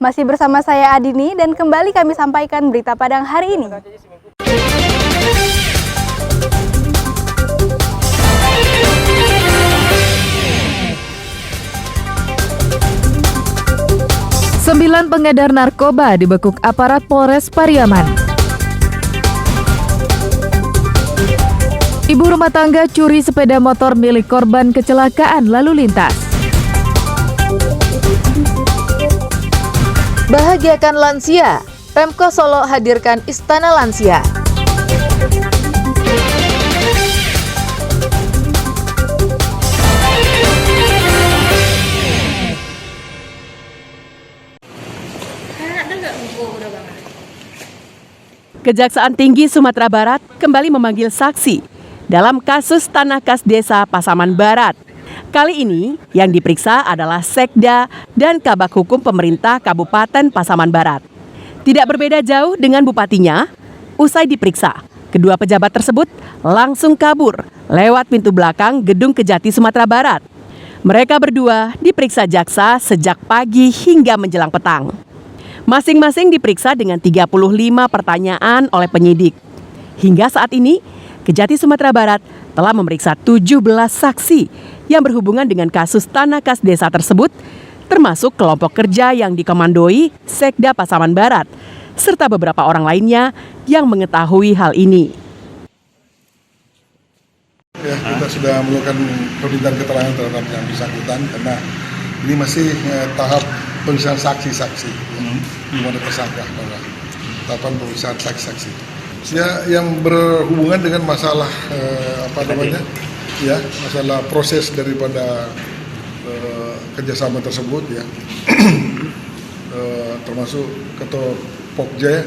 Masih bersama saya Adini dan kembali kami sampaikan berita Padang hari ini. Sembilan pengedar narkoba dibekuk aparat Polres Pariaman. Ibu rumah tangga curi sepeda motor milik korban kecelakaan lalu lintas. Bahagiakan lansia, Pemkot Solo hadirkan Istana Lansia. Kejaksaan Tinggi Sumatera Barat kembali memanggil saksi dalam kasus tanah kas desa Pasaman Barat. Kali ini yang diperiksa adalah Sekda dan Kabag Hukum Pemerintah Kabupaten Pasaman Barat. Tidak berbeda jauh dengan bupatinya, usai diperiksa, kedua pejabat tersebut langsung kabur lewat pintu belakang Gedung Kejati Sumatera Barat. Mereka berdua diperiksa jaksa sejak pagi hingga menjelang petang. Masing-masing diperiksa dengan 35 pertanyaan oleh penyidik. Hingga saat ini, Kejati Sumatera Barat telah memeriksa 17 saksi yang berhubungan dengan kasus tanah kas desa tersebut, termasuk kelompok kerja yang dikomandoi Sekda Pasaman Barat, serta beberapa orang lainnya yang mengetahui hal ini. Ya, kita sudah melakukan permintaan keterangan terhadap yang bersangkutan karena ini masih tahap pemeriksaan saksi-saksi, belum ada tersangka, tahapan pemeriksaan saksi-saksi. Ya, yang berhubungan dengan masalah masalah proses daripada kerjasama tersebut, ya, termasuk Ketua Pokja,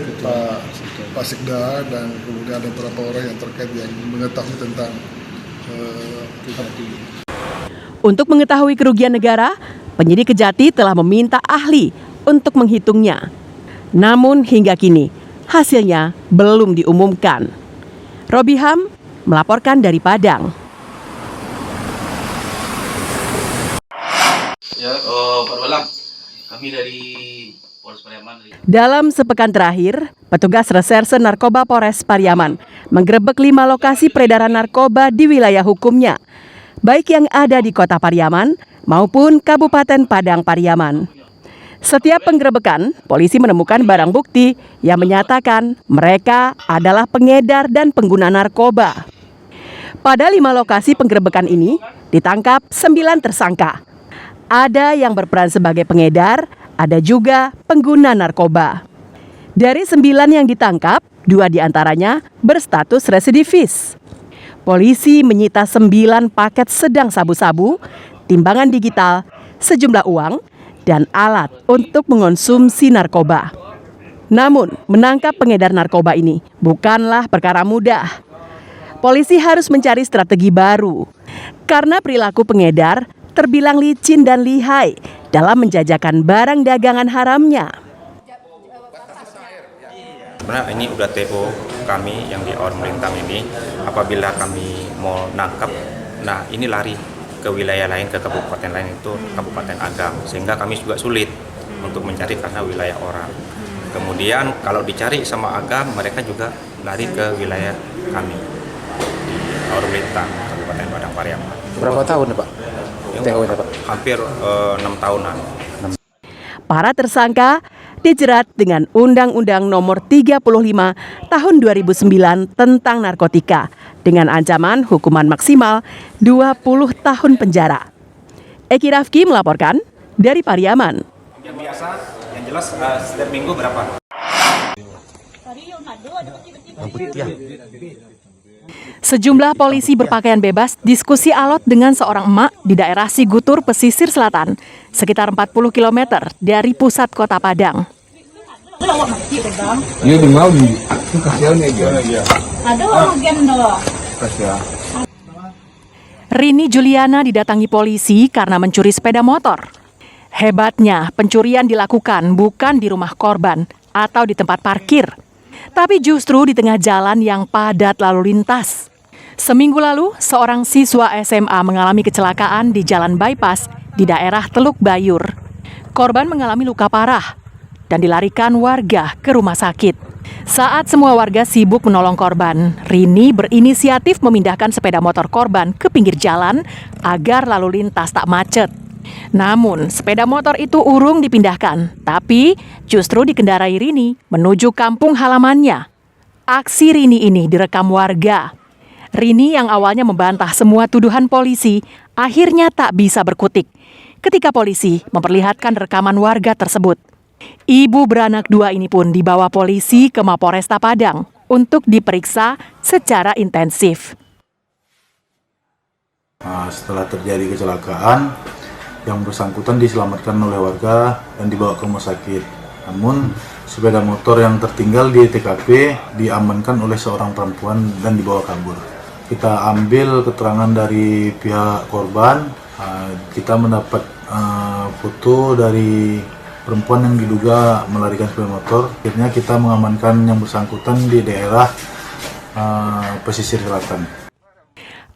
Pak Sekda, dan kemudian ada beberapa orang yang terkait yang mengetahui tentang Untuk mengetahui kerugian negara, penyidik Kejati telah meminta ahli untuk menghitungnya. Namun hingga kini, hasilnya belum diumumkan. Robi Ham melaporkan dari Padang. Kami dari Polres Pariaman. Dalam sepekan terakhir, petugas reserse narkoba Polres Pariaman menggerebek 5 lokasi peredaran narkoba di wilayah hukumnya, baik yang ada di Kota Pariaman maupun Kabupaten Padang Pariaman. Setiap penggerebekan, polisi menemukan barang bukti yang menyatakan mereka adalah pengedar dan pengguna narkoba. Pada 5 lokasi penggerebekan ini, ditangkap 9 tersangka. Ada yang berperan sebagai pengedar, ada juga pengguna narkoba. Dari 9 yang ditangkap, 2 diantaranya berstatus residivis. Polisi menyita 9 paket sedang sabu-sabu, timbangan digital, sejumlah uang, dan alat untuk mengonsumsi narkoba. Namun, menangkap pengedar narkoba ini bukanlah perkara mudah. Polisi harus mencari strategi baru, karena perilaku pengedar terbilang licin dan lihai dalam menjajakan barang dagangan haramnya. Sebenarnya ini udah TO kami yang di awal melintang ini, apabila kami mau nangkap, nah ini lari ke wilayah lain, ke kabupaten lain, itu Kabupaten Agam, sehingga kami juga sulit untuk mencari karena wilayah orang. Kemudian kalau dicari sama Agam, mereka juga lari ke wilayah kami di Aur Melintang, Kabupaten Padang Pariaman. Berapa tahun Pak? Pak? Hampir 6 tahunan. Para tersangka dijerat dengan Undang-Undang Nomor 35 Tahun 2009 tentang narkotika dengan ancaman hukuman maksimal 20 tahun penjara. Eki Rafki melaporkan dari Pariaman. Yang biasa, yang jelas setiap minggu berapa? Sejumlah polisi berpakaian bebas diskusi alot dengan seorang emak di daerah Sigutur, pesisir selatan, sekitar 40 km dari pusat kota Padang. Rini Juliana didatangi polisi karena mencuri sepeda motor. Hebatnya, pencurian dilakukan bukan di rumah korban atau di tempat parkir, tapi justru di tengah jalan yang padat lalu lintas. Seminggu lalu, seorang siswa SMA mengalami kecelakaan di jalan bypass di daerah Teluk Bayur. Korban mengalami luka parah. dan dilarikan warga ke rumah sakit. Saat semua warga sibuk menolong korban, Rini berinisiatif memindahkan sepeda motor korban ke pinggir jalan agar lalu lintas tak macet. Namun, sepeda motor itu urung dipindahkan, tapi justru dikendarai Rini menuju kampung halamannya. Aksi Rini ini direkam warga. Rini yang awalnya membantah semua tuduhan polisi, akhirnya tak bisa berkutik ketika polisi memperlihatkan rekaman warga tersebut. Ibu beranak 2 ini pun dibawa polisi ke Mapolresta Padang untuk diperiksa secara intensif. Setelah terjadi kecelakaan, yang bersangkutan diselamatkan oleh warga dan dibawa ke rumah sakit. Namun, sepeda motor yang tertinggal di TKP diamankan oleh seorang perempuan dan dibawa kabur. Kita ambil keterangan dari pihak korban, kita mendapat foto dari perempuan yang diduga melarikan sepeda motor. Akhirnya kita mengamankan yang bersangkutan di daerah pesisir selatan.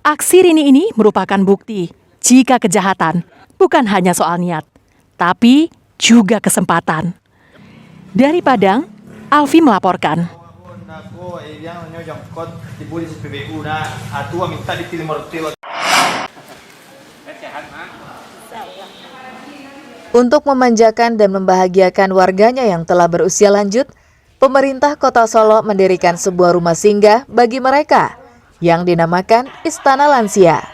Aksi Rini ini merupakan bukti jika kejahatan bukan hanya soal niat, tapi juga kesempatan. Dari Padang, Alfi melaporkan. Untuk memanjakan dan membahagiakan warganya yang telah berusia lanjut, pemerintah Kota Solo mendirikan sebuah rumah singgah bagi mereka yang dinamakan Istana Lansia.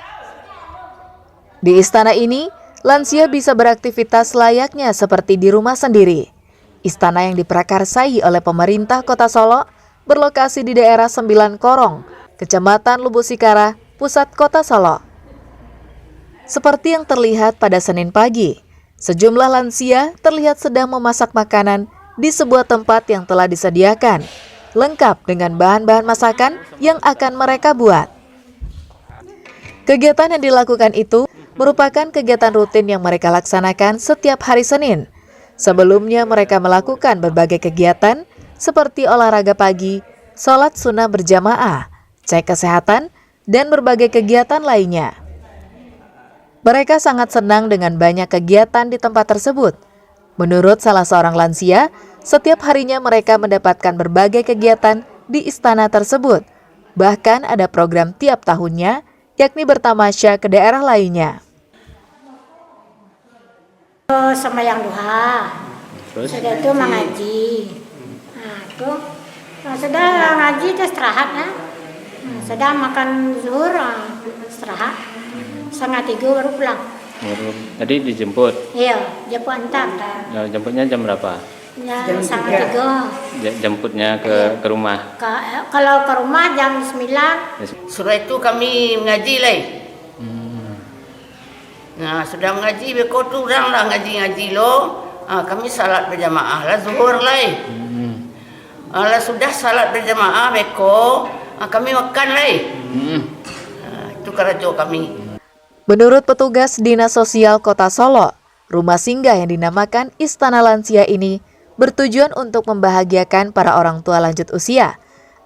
Di istana ini, lansia bisa beraktivitas layaknya seperti di rumah sendiri. Istana yang diprakarsai oleh pemerintah Kota Solo berlokasi di daerah 9 Korong, Kecamatan Lubuk Sikara, pusat Kota Solo. Seperti yang terlihat pada Senin pagi, sejumlah lansia terlihat sedang memasak makanan di sebuah tempat yang telah disediakan, lengkap dengan bahan-bahan masakan yang akan mereka buat. Kegiatan yang dilakukan itu merupakan kegiatan rutin yang mereka laksanakan setiap hari Senin. Sebelumnya mereka melakukan berbagai kegiatan seperti olahraga pagi, sholat sunnah berjamaah, cek kesehatan, dan berbagai kegiatan lainnya. Mereka sangat senang dengan banyak kegiatan di tempat tersebut. Menurut salah seorang lansia, setiap harinya mereka mendapatkan berbagai kegiatan di istana tersebut. Bahkan ada program tiap tahunnya, yakni bertamasya ke daerah lainnya. Sembahyang duha, sudah itu mengaji. Sudah ngaji itu istirahat ya. Sudah makan zuhur istirahat. 2:30 baru pulang. Tadi dijemput? Iya, jemput antar. Jemputnya jam berapa? Ya, 2:30. Jemputnya ke rumah? Kalau ke rumah jam 9. Sudah itu kami mengaji lah. Nah, sudah mengaji, bekotu orang lah ngaji-ngaji lo. Kami salat berjamaah lah, zuhur lah. Lah sudah salat berjamaah, beko, kami makan lah. Itu kerajo kami. Menurut petugas Dinas Sosial Kota Solo, rumah singgah yang dinamakan Istana Lansia ini bertujuan untuk membahagiakan para orang tua lanjut usia,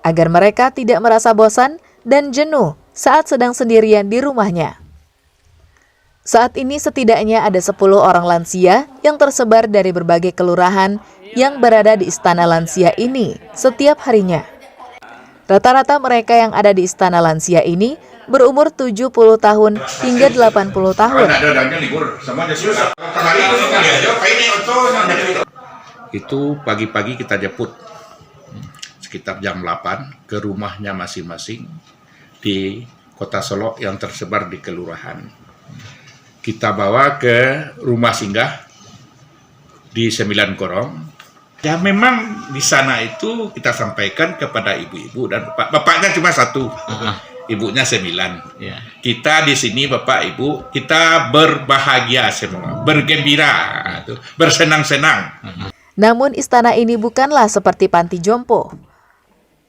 agar mereka tidak merasa bosan dan jenuh saat sedang sendirian di rumahnya. Saat ini setidaknya ada 10 orang lansia yang tersebar dari berbagai kelurahan yang berada di Istana Lansia ini setiap harinya. Rata-rata mereka yang ada di Istana Lansia ini berumur 70 tahun hingga 80 tahun. Itu pagi-pagi kita jemput sekitar jam 8 ke rumahnya masing-masing di Kota Solo yang tersebar di kelurahan. Kita bawa ke rumah singgah di 9 Korong. Ya memang di sana itu kita sampaikan kepada ibu-ibu dan bapaknya cuma 1, ibunya 9. Ya. Kita di sini bapak ibu kita berbahagia semua, bergembira, bersenang-senang. Namun istana ini bukanlah seperti panti jompo.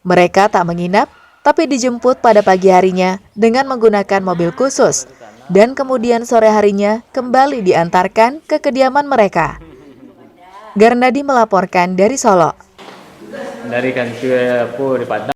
Mereka tak menginap, tapi dijemput pada pagi harinya dengan menggunakan mobil khusus. Dan kemudian sore harinya kembali diantarkan ke kediaman mereka. Garnadi melaporkan dari Solo. Dari kantor di Padang.